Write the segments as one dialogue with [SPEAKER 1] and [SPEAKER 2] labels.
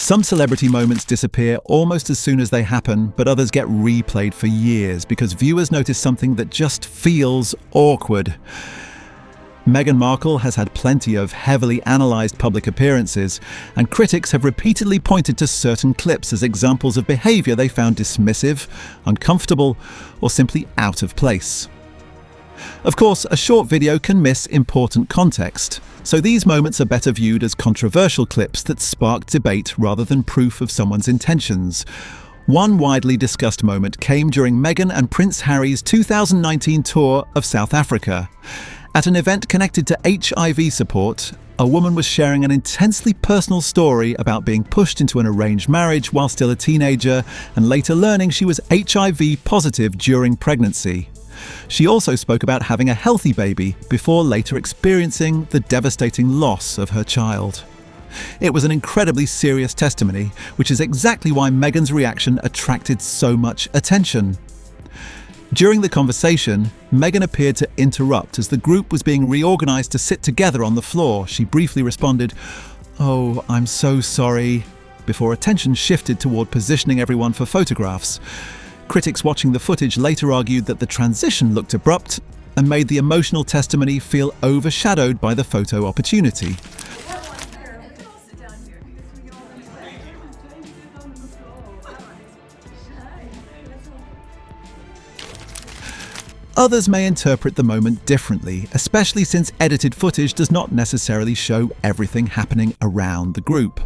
[SPEAKER 1] Some celebrity moments disappear almost as soon as they happen, but others get replayed for years because viewers notice something that just feels awkward. Meghan Markle has had plenty of heavily analysed public appearances, and critics have repeatedly pointed to certain clips as examples of behaviour they found dismissive, uncomfortable, or simply out of place. Of course, a short video can miss important context, so these moments are better viewed as controversial clips that spark debate rather than proof of someone's intentions. One widely discussed moment came during Meghan and Prince Harry's 2019 tour of South Africa. At an event connected to HIV support, a woman was sharing an intensely personal story about being pushed into an arranged marriage while still a teenager and later learning she was HIV positive during pregnancy. She also spoke about having a healthy baby before later experiencing the devastating loss of her child. It was an incredibly serious testimony, which is exactly why Meghan's reaction attracted so much attention. During the conversation, Meghan appeared to interrupt as the group was being reorganised to sit together on the floor. She briefly responded, "Oh, I'm so sorry," before attention shifted toward positioning everyone for photographs. Critics watching the footage later argued that the transition looked abrupt and made the emotional testimony feel overshadowed by the photo opportunity. Others may interpret the moment differently, especially since edited footage does not necessarily show everything happening around the group.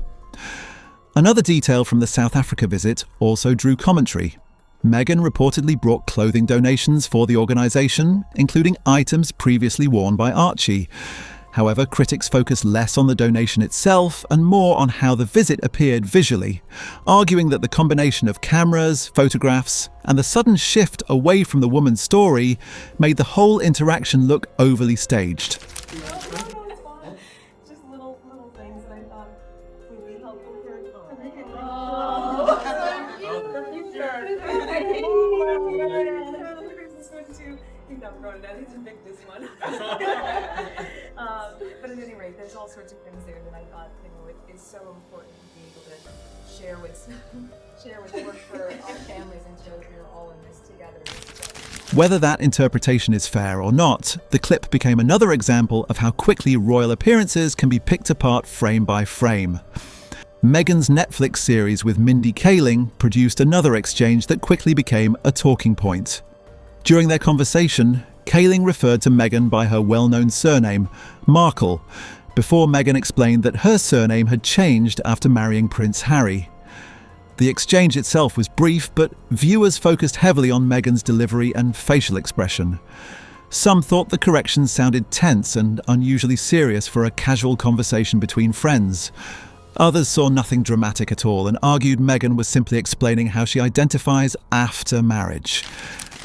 [SPEAKER 1] Another detail from the South Africa visit also drew commentary. Meghan reportedly brought clothing donations for the organisation, including items previously worn by Archie. However, critics focus less on the donation itself and more on how the visit appeared visually, arguing that the combination of cameras, photographs, and the sudden shift away from the woman's story made the whole interaction look overly staged.
[SPEAKER 2] Just little things that I thought would be helpful here. It's Invictus one. But at any rate, there's all sorts of things there that I thought, it is so important to be able to share with work for our families and show that we're all in this together.
[SPEAKER 1] Whether that interpretation is fair or not, the clip became another example of how quickly royal appearances can be picked apart frame by frame. Meghan's Netflix series with Mindy Kaling produced another exchange that quickly became a talking point. During their conversation, Kaling referred to Meghan by her well-known surname, Markle, before Meghan explained that her surname had changed after marrying Prince Harry. The exchange itself was brief, but viewers focused heavily on Meghan's delivery and facial expression. Some thought the correction sounded tense and unusually serious for a casual conversation between friends. Others saw nothing dramatic at all and argued Meghan was simply explaining how she identifies after marriage.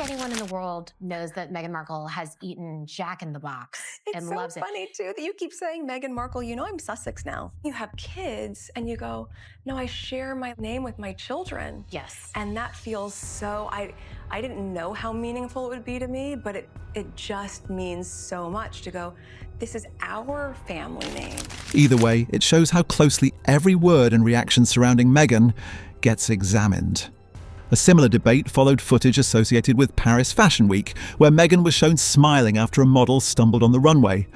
[SPEAKER 3] Anyone in the world knows that Meghan Markle has eaten Jack in the Box and loves it.
[SPEAKER 2] It's so funny, too, that you keep saying Meghan Markle. You know I'm Sussex now. You have kids, and you go, no, I share my name with my children.
[SPEAKER 3] Yes.
[SPEAKER 2] And that feels so, I didn't know how meaningful it would be to me, but it just means so much to go, this is our family name.
[SPEAKER 1] Either way, it shows how closely every word and reaction surrounding Meghan gets examined. A similar debate followed footage associated with Paris Fashion Week, where Meghan was shown smiling after a model stumbled on the runway.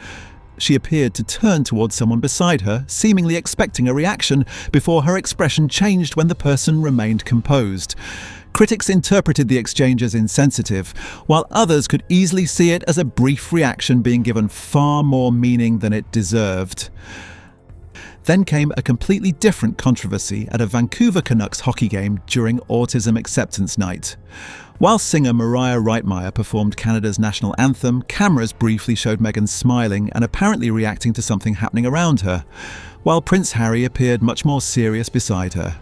[SPEAKER 1] She appeared to turn towards someone beside her, seemingly expecting a reaction, before her expression changed when the person remained composed. Critics interpreted the exchange as insensitive, while others could easily see it as a brief reaction being given far more meaning than it deserved. Then came a completely different controversy at a Vancouver Canucks hockey game during Autism Acceptance Night. While singer Mariah Reitmeyer performed Canada's national anthem, cameras briefly showed Meghan smiling and apparently reacting to something happening around her, while Prince Harry appeared much more serious beside her.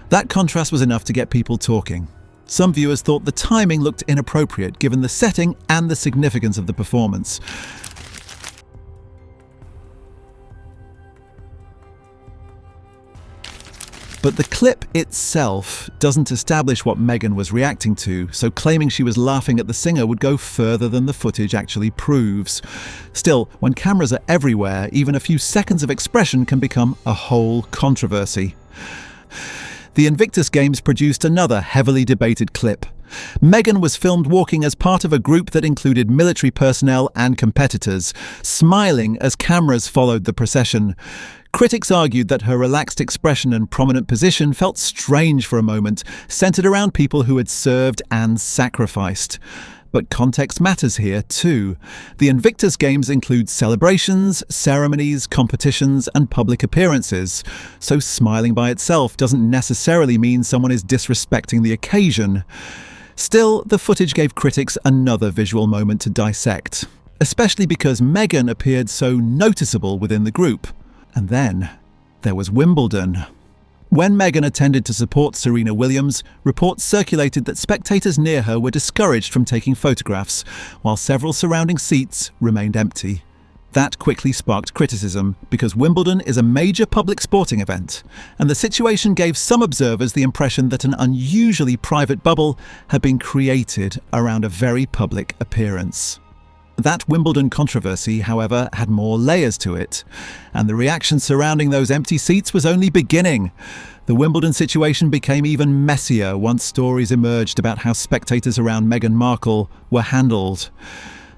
[SPEAKER 1] That contrast was enough to get people talking. Some viewers thought the timing looked inappropriate given the setting and the significance of the performance. But the clip itself doesn't establish what Meghan was reacting to, so claiming she was laughing at the singer would go further than the footage actually proves. Still, when cameras are everywhere, even a few seconds of expression can become a whole controversy. The Invictus Games produced another heavily debated clip. Meghan was filmed walking as part of a group that included military personnel and competitors, smiling as cameras followed the procession. Critics argued that her relaxed expression and prominent position felt strange for a moment, centered around people who had served and sacrificed. But context matters here too. The Invictus Games include celebrations, ceremonies, competitions, and public appearances. So smiling by itself doesn't necessarily mean someone is disrespecting the occasion. Still, the footage gave critics another visual moment to dissect, especially because Meghan appeared so noticeable within the group. And then there was Wimbledon. When Meghan attended to support Serena Williams, reports circulated that spectators near her were discouraged from taking photographs, while several surrounding seats remained empty. That quickly sparked criticism because Wimbledon is a major public sporting event, and the situation gave some observers the impression that an unusually private bubble had been created around a very public appearance. That Wimbledon controversy, however, had more layers to it, and the reaction surrounding those empty seats was only beginning. The Wimbledon situation became even messier once stories emerged about how spectators around Meghan Markle were handled.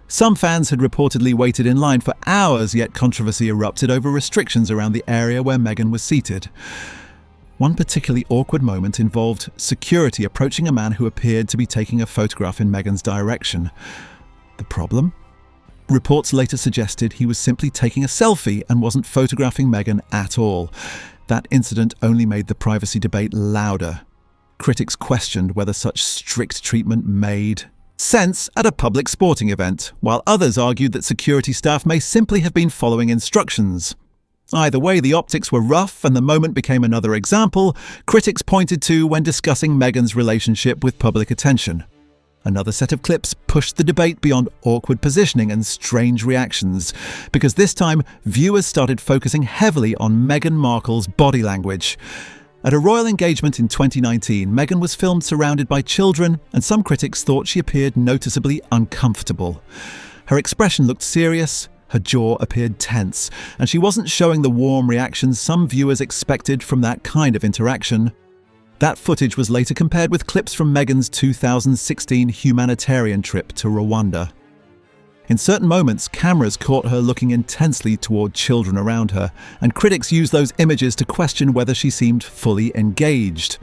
[SPEAKER 1] Some fans had reportedly waited in line for hours, yet controversy erupted over restrictions around the area where Meghan was seated. One particularly awkward moment involved security approaching a man who appeared to be taking a photograph in Meghan's direction. The problem? Reports later suggested he was simply taking a selfie and wasn't photographing Meghan at all. That incident only made the privacy debate louder. Critics questioned whether such strict treatment made sense at a public sporting event, while others argued that security staff may simply have been following instructions. Either way, the optics were rough, and the moment became another example critics pointed to when discussing Meghan's relationship with public attention. Another set of clips pushed the debate beyond awkward positioning and strange reactions, because this time viewers started focusing heavily on Meghan Markle's body language. At a royal engagement in 2019, Meghan was filmed surrounded by children, and some critics thought she appeared noticeably uncomfortable. Her expression looked serious, her jaw appeared tense, and she wasn't showing the warm reactions some viewers expected from that kind of interaction. That footage was later compared with clips from Meghan's 2016 humanitarian trip to Rwanda. In certain moments, cameras caught her looking intensely toward children around her, and critics used those images to question whether she seemed fully engaged.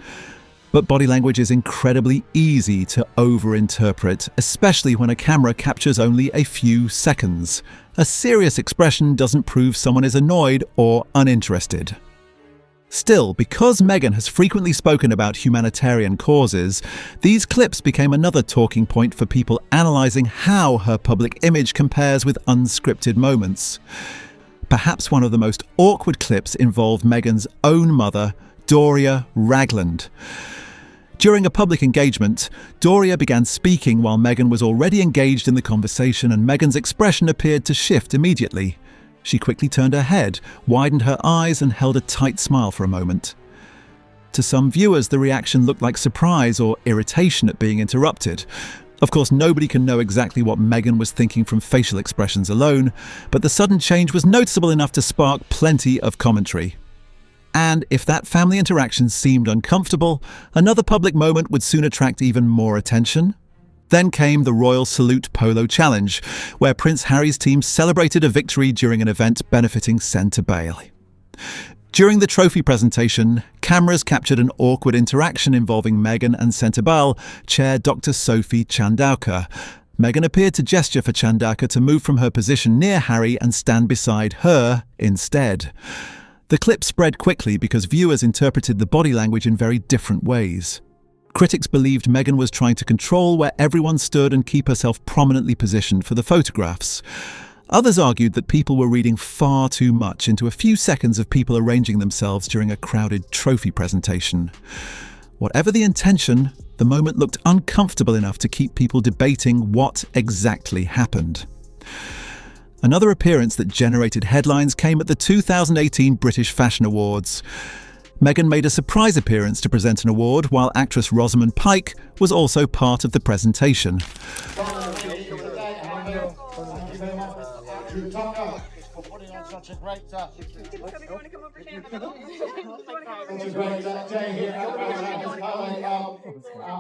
[SPEAKER 1] But body language is incredibly easy to overinterpret, especially when a camera captures only a few seconds. A serious expression doesn't prove someone is annoyed or uninterested. Still, because Meghan has frequently spoken about humanitarian causes, these clips became another talking point for people analysing how her public image compares with unscripted moments. Perhaps one of the most awkward clips involved Meghan's own mother, Doria Ragland. During a public engagement, Doria began speaking while Meghan was already engaged in the conversation, and Meghan's expression appeared to shift immediately. She quickly turned her head, widened her eyes, and held a tight smile for a moment. To some viewers, the reaction looked like surprise or irritation at being interrupted. Of course, nobody can know exactly what Meghan was thinking from facial expressions alone, but the sudden change was noticeable enough to spark plenty of commentary. And if that family interaction seemed uncomfortable, another public moment would soon attract even more attention. Then came the Royal Salute Polo Challenge, where Prince Harry's team celebrated a victory during an event benefiting Centre Bale. During the trophy presentation, cameras captured an awkward interaction involving Meghan and Centre Bale chair Dr. Sophie Chandauka. Meghan appeared to gesture for Chandauka to move from her position near Harry and stand beside her instead. The clip spread quickly because viewers interpreted the body language in very different ways. Critics believed Meghan was trying to control where everyone stood and keep herself prominently positioned for the photographs. Others argued that people were reading far too much into a few seconds of people arranging themselves during a crowded trophy presentation. Whatever the intention, the moment looked uncomfortable enough to keep people debating what exactly happened. Another appearance that generated headlines came at the 2018 British Fashion Awards. Meghan made a surprise appearance to present an award, while actress Rosamund Pike was also part of the presentation.
[SPEAKER 4] such a great touch.
[SPEAKER 2] Do you want to come over here?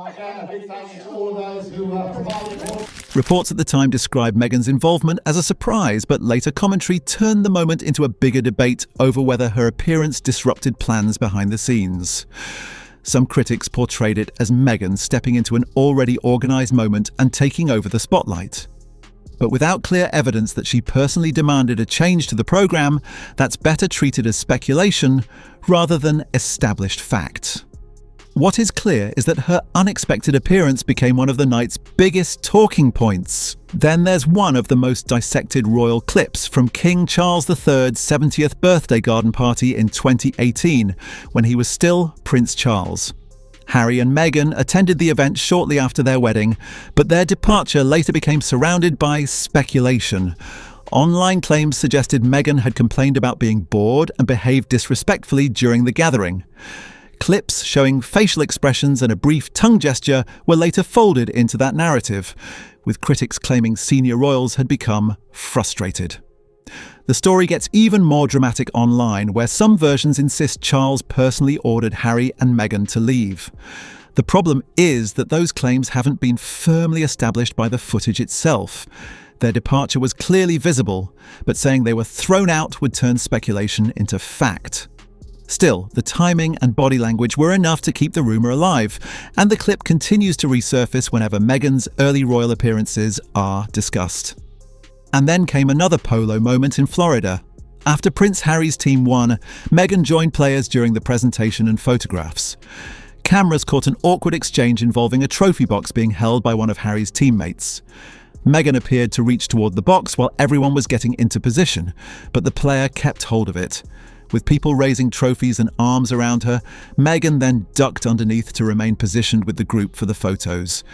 [SPEAKER 4] Again, a big thank you to all those who provided.
[SPEAKER 1] Reports at the time described Meghan's involvement as a surprise, but later commentary turned the moment into a bigger debate over whether her appearance disrupted plans behind the scenes. Some critics portrayed it as Meghan stepping into an already organised moment and taking over the spotlight. But without clear evidence that she personally demanded a change to the programme, that's better treated as speculation rather than established fact. What is clear is that her unexpected appearance became one of the night's biggest talking points. Then there's one of the most dissected royal clips from King Charles III's 70th birthday garden party in 2018, when he was still Prince Charles. Harry and Meghan attended the event shortly after their wedding, but their departure later became surrounded by speculation. Online claims suggested Meghan had complained about being bored and behaved disrespectfully during the gathering. Clips showing facial expressions and a brief tongue gesture were later folded into that narrative, with critics claiming senior royals had become frustrated. The story gets even more dramatic online, where some versions insist Charles personally ordered Harry and Meghan to leave. The problem is that those claims haven't been firmly established by the footage itself. Their departure was clearly visible, but saying they were thrown out would turn speculation into fact. Still, the timing and body language were enough to keep the rumour alive, and the clip continues to resurface whenever Meghan's early royal appearances are discussed. And then came another Polo moment in Florida. After Prince Harry's team won, Meghan joined players during the presentation and photographs. Cameras caught an awkward exchange involving a trophy box being held by one of Harry's teammates. Meghan appeared to reach toward the box while everyone was getting into position, but the player kept hold of it. With people raising trophies and arms around her, Meghan then ducked underneath to remain positioned with the group for the photos.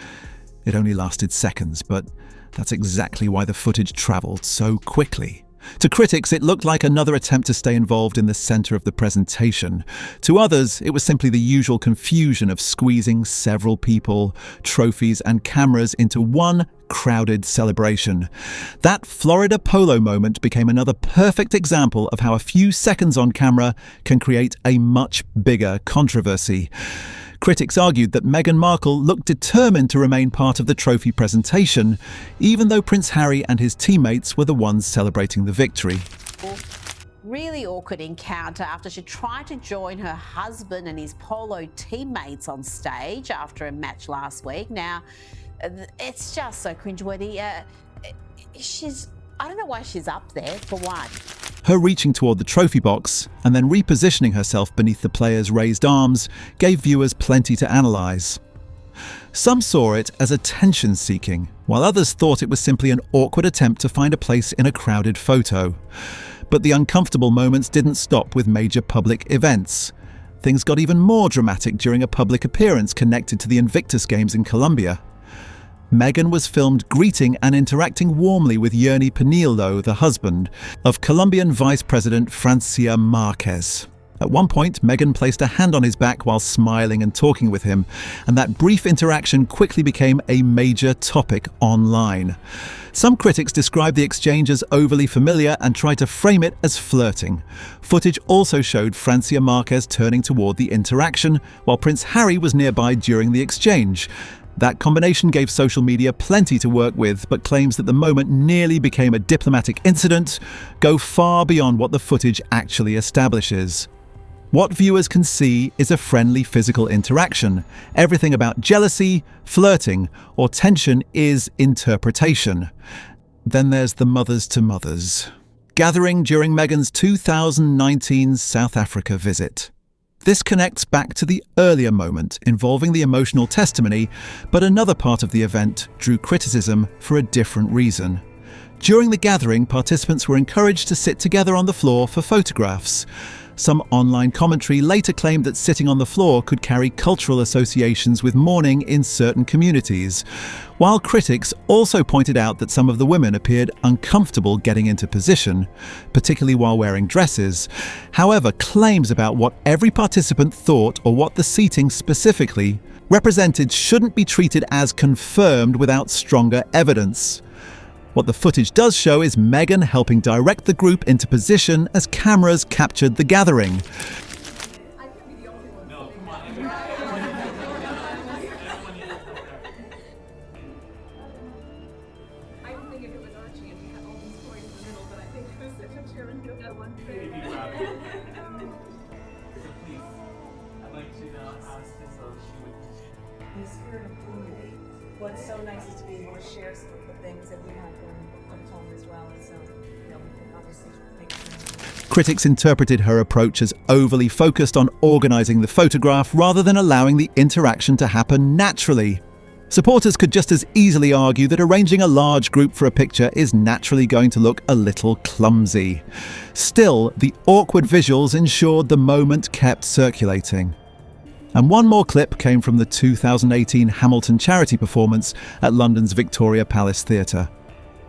[SPEAKER 1] It only lasted seconds, but that's exactly why the footage travelled so quickly. To critics, it looked like another attempt to stay involved in the centre of the presentation. To others, it was simply the usual confusion of squeezing several people, trophies and cameras into one crowded celebration. That Florida Polo moment became another perfect example of how a few seconds on camera can create a much bigger controversy. Critics argued that Meghan Markle looked determined to remain part of the trophy presentation, even though Prince Harry and his teammates were the ones celebrating the victory.
[SPEAKER 5] Really awkward encounter after she tried to join her husband and his polo teammates on stage after a match last week. Now, it's just so cringeworthy. I don't know why she's up there, for one.
[SPEAKER 1] Her reaching toward the trophy box and then repositioning herself beneath the players' raised arms gave viewers plenty to analyse. Some saw it as attention-seeking, while others thought it was simply an awkward attempt to find a place in a crowded photo. But the uncomfortable moments didn't stop with major public events. Things got even more dramatic during a public appearance connected to the Invictus Games in Colombia. Meghan was filmed greeting and interacting warmly with Yerny Pinillo, the husband of Colombian Vice President Francia Marquez. At one point, Meghan placed a hand on his back while smiling and talking with him, and that brief interaction quickly became a major topic online. Some critics described the exchange as overly familiar and tried to frame it as flirting. Footage also showed Francia Marquez turning toward the interaction, while Prince Harry was nearby during the exchange. That combination gave social media plenty to work with, but claims that the moment nearly became a diplomatic incident go far beyond what the footage actually establishes. What viewers can see is a friendly physical interaction. Everything about jealousy, flirting, or tension is interpretation. Then there's the mothers to mothers gathering during Meghan's 2019 South Africa visit. This connects back to the earlier moment involving the emotional testimony, but another part of the event drew criticism for a different reason. During the gathering, participants were encouraged to sit together on the floor for photographs. Some online commentary later claimed that sitting on the floor could carry cultural associations with mourning in certain communities, while critics also pointed out that some of the women appeared uncomfortable getting into position, particularly while wearing dresses. However, claims about what every participant thought or what the seating specifically represented shouldn't be treated as confirmed without stronger evidence. What the footage does show is Meghan helping direct the group into position as cameras captured the gathering.
[SPEAKER 2] I can't be the only one.
[SPEAKER 6] No, come on.
[SPEAKER 2] I don't think if it was Archie and we had all these toys in the middle, but I think it was the picture and you'll get one thing.
[SPEAKER 6] So please, I'd like to now ask this so she would continue.
[SPEAKER 2] In the spirit of community, what's so nice is to be able to share some of the things that we have from home as well. And so, we can obviously make some.
[SPEAKER 1] Critics interpreted her approach as overly focused on organising the photograph rather than allowing the interaction to happen naturally. Supporters could just as easily argue that arranging a large group for a picture is naturally going to look a little clumsy. Still, the awkward visuals ensured the moment kept circulating. And one more clip came from the 2018 Hamilton charity performance at London's Victoria Palace Theatre.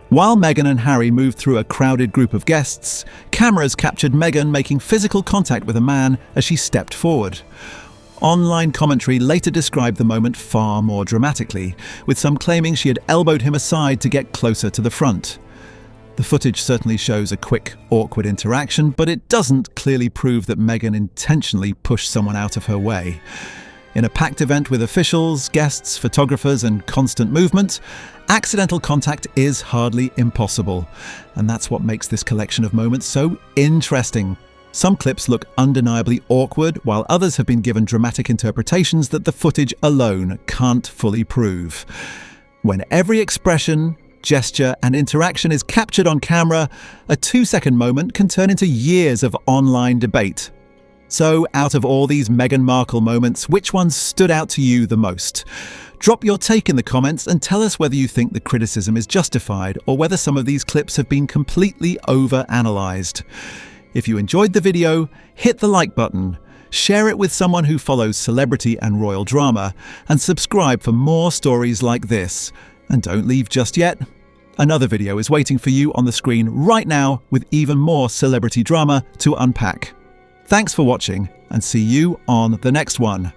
[SPEAKER 1] While Meghan and Harry moved through a crowded group of guests, cameras captured Meghan making physical contact with a man as she stepped forward. Online commentary later described the moment far more dramatically, with some claiming she had elbowed him aside to get closer to the front. The footage certainly shows a quick, awkward interaction, but it doesn't clearly prove that Meghan intentionally pushed someone out of her way. In a packed event with officials, guests, photographers, and constant movement, accidental contact is hardly impossible. And that's what makes this collection of moments so interesting. Some clips look undeniably awkward, while others have been given dramatic interpretations that the footage alone can't fully prove. When every expression, gesture, and interaction is captured on camera, a 2-second moment can turn into years of online debate. So, out of all these Meghan Markle moments, which ones stood out to you the most? Drop your take in the comments and tell us whether you think the criticism is justified or whether some of these clips have been completely over-analysed. If you enjoyed the video, hit the like button, share it with someone who follows celebrity and royal drama, and subscribe for more stories like this. And don't leave just yet. Another video is waiting for you on the screen right now with even more celebrity drama to unpack. Thanks for watching, and see you on the next one.